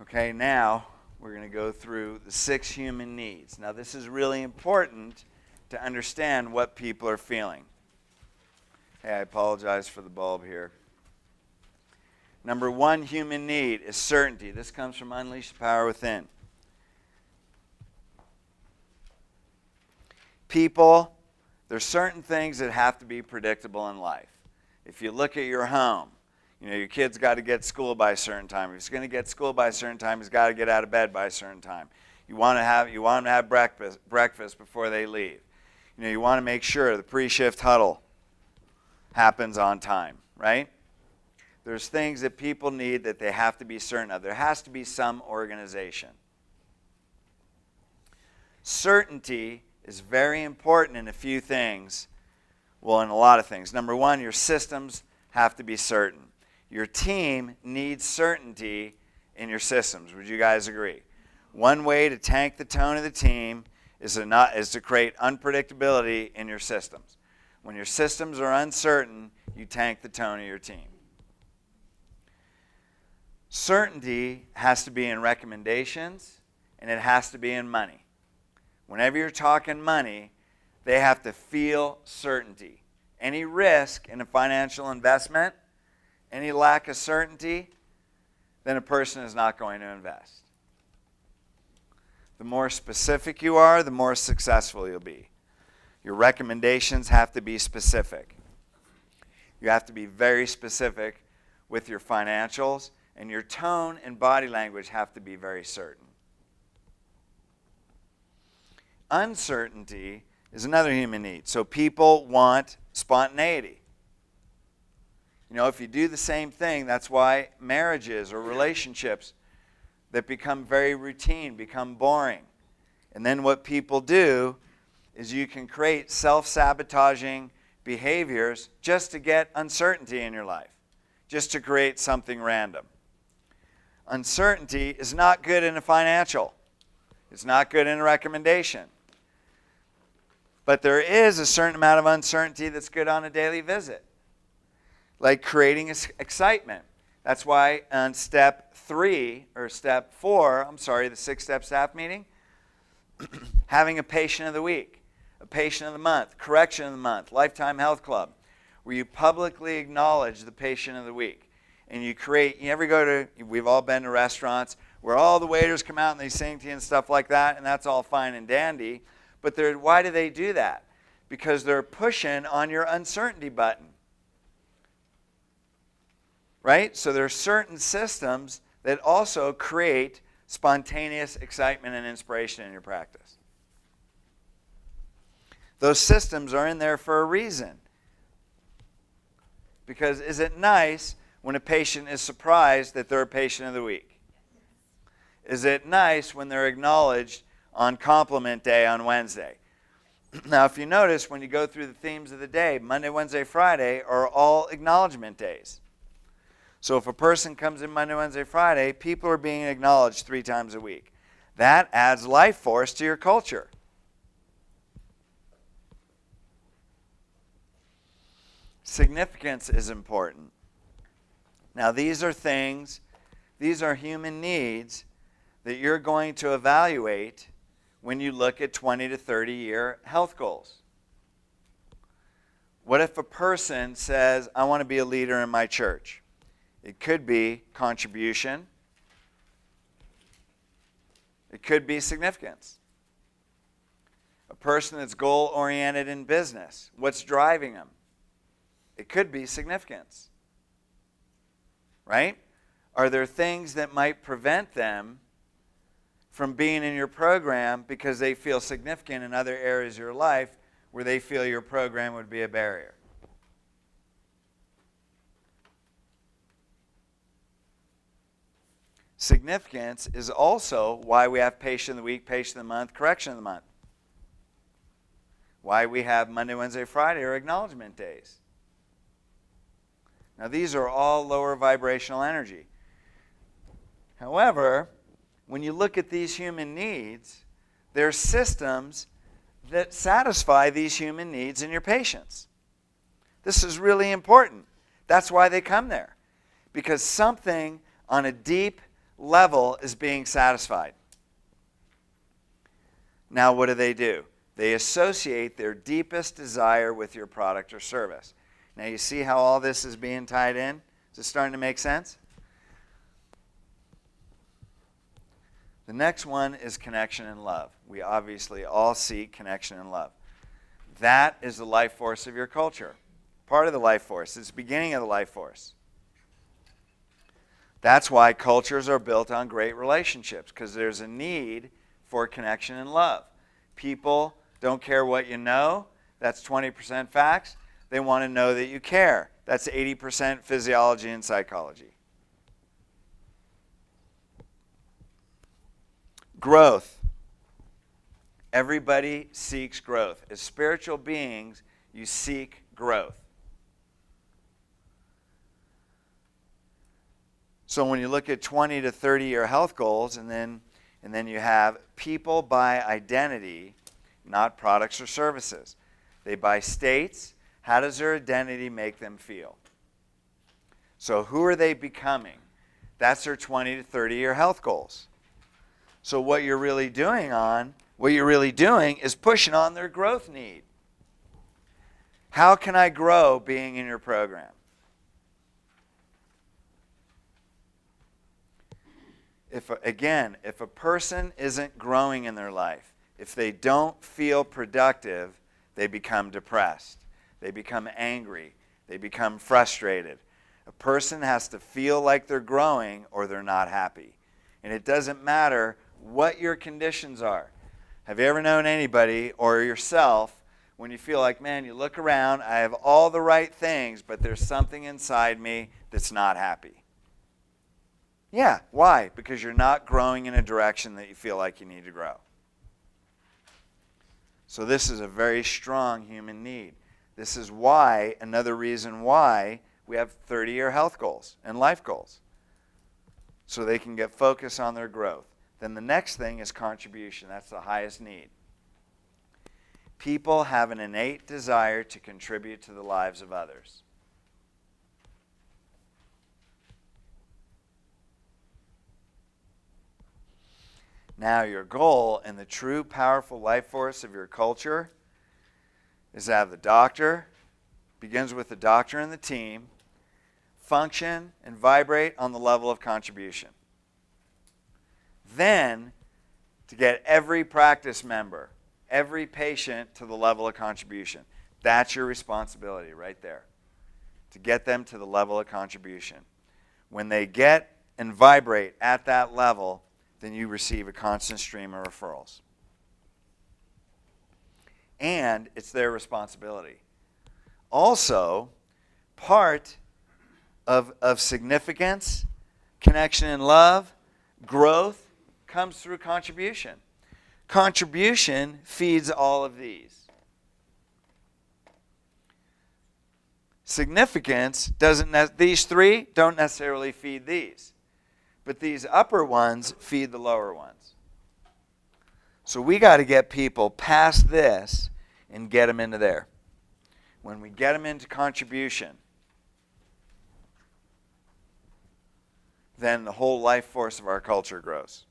Okay, now we're going to go through the 6 human needs. Now this is really important to understand what people are feeling. Hey, I apologize for the bulb here. Number 1 human need is certainty. This comes from Unleash the Power Within. People, there's certain things that have to be predictable in life. If you look at your home, your kid's got to get to school by a certain time. If he's going to get to school by a certain time, he's got to get out of bed by a certain time. You want him to have breakfast before they leave. You want to make sure the pre-shift huddle happens on time, right? There's things that people need that they have to be certain of. There has to be some organization. Certainty is very important in a few things. Well, in a lot of things. Number 1, your systems have to be certain. Your team needs certainty in your systems. Would you guys agree? One way to tank the tone of the team is to create unpredictability in your systems. When your systems are uncertain, you tank the tone of your team. Certainty has to be in recommendations, and it has to be in money. Whenever you're talking money, they have to feel certainty. Any risk in a financial investment, any lack of certainty, then a person is not going to invest. The more specific you are, the more successful you'll be. Your recommendations have to be specific. You have to be very specific with your financials, and your tone and body language have to be very certain. Uncertainty is another human need. So people want spontaneity. If you do the same thing, that's why marriages or relationships that become very routine become boring. And then what people do is you can create self-sabotaging behaviors just to get uncertainty in your life, just to create something random. Uncertainty is not good in a financial. It's not good in a recommendation. But there is a certain amount of uncertainty that's good on a daily visit, like creating excitement. That's why on step 4, the 6-step staff meeting, having a patient of the week, a patient of the month, correction of the month, Lifetime Health Club, where you publicly acknowledge the patient of the week. And we've all been to restaurants where all the waiters come out and they sing to you and stuff like that, and that's all fine and dandy. But why do they do that? Because they're pushing on your uncertainty button. Right? So there are certain systems that also create spontaneous excitement and inspiration in your practice. Those systems are in there for a reason. Because is it nice when a patient is surprised that they're a patient of the week? Is it nice when they're acknowledged on compliment day on Wednesday? Now, if you notice, when you go through the themes of the day, Monday, Wednesday, Friday are all acknowledgement days. So if a person comes in Monday, Wednesday, Friday, people are being acknowledged 3 times a week. That adds life force to your culture. Significance is important. Now, these are human needs that you're going to evaluate when you look at 20 to 30-year health goals. What if a person says, I want to be a leader in my church? It could be contribution. It could be significance. A person that's goal-oriented in business, what's driving them? It could be significance. Right? Are there things that might prevent them from being in your program because they feel significant in other areas of your life where they feel your program would be a barrier? Significance is also why we have patient of the week, patient of the month, correction of the month. Why we have Monday, Wednesday, Friday or acknowledgement days. Now these are all lower vibrational energy. However, when you look at these human needs, there are systems that satisfy these human needs in your patients. This is really important. That's why they come there. Because something on a deep level is being satisfied. Now, what do? They associate their deepest desire with your product or service. Now, you see how all this is being tied in? Is it starting to make sense? The next one is connection and love. We obviously all seek connection and love. That is the life force of your culture. Part of the life force. It's the beginning of the life force. That's why cultures are built on great relationships, because there's a need for connection and love. People don't care what you know. That's 20% facts. They want to know that you care. That's 80% physiology and psychology. Growth. Everybody seeks growth. As spiritual beings, you seek growth. So when you look at 20 to 30-year health goals, and then you have people by identity, not products or services. They buy states. How does their identity make them feel? So who are they becoming? That's their 20 to 30-year health goals. So what you're really doing is pushing on their growth need. How can I grow being in your program? If a person isn't growing in their life, if they don't feel productive, they become depressed. They become angry. They become frustrated. A person has to feel like they're growing or they're not happy. And it doesn't matter what your conditions are. Have you ever known anybody or yourself when you feel like, man, you look around, I have all the right things, but there's something inside me that's not happy? Yeah, why? Because you're not growing in a direction that you feel like you need to grow. So this is a very strong human need. This is why, another reason why, we have 30-year health goals and life goals. So they can get focused on their growth. Then the next thing is contribution. That's the highest need. People have an innate desire to contribute to the lives of others. Now, your goal and the true powerful life force of your culture is to have the doctor, begins with the doctor and the team, function and vibrate on the level of contribution. Then, to get every practice member, every patient to the level of contribution. That's your responsibility right there, to get them to the level of contribution. When they get and vibrate at that level, then you receive a constant stream of referrals. And it's their responsibility. Also, part of significance, connection and love, growth, comes through contribution. Contribution feeds all of these. Significance these three don't necessarily feed these. But these upper ones feed the lower ones. So we got to get people past this and get them into there. When we get them into contribution, then the whole life force of our culture grows.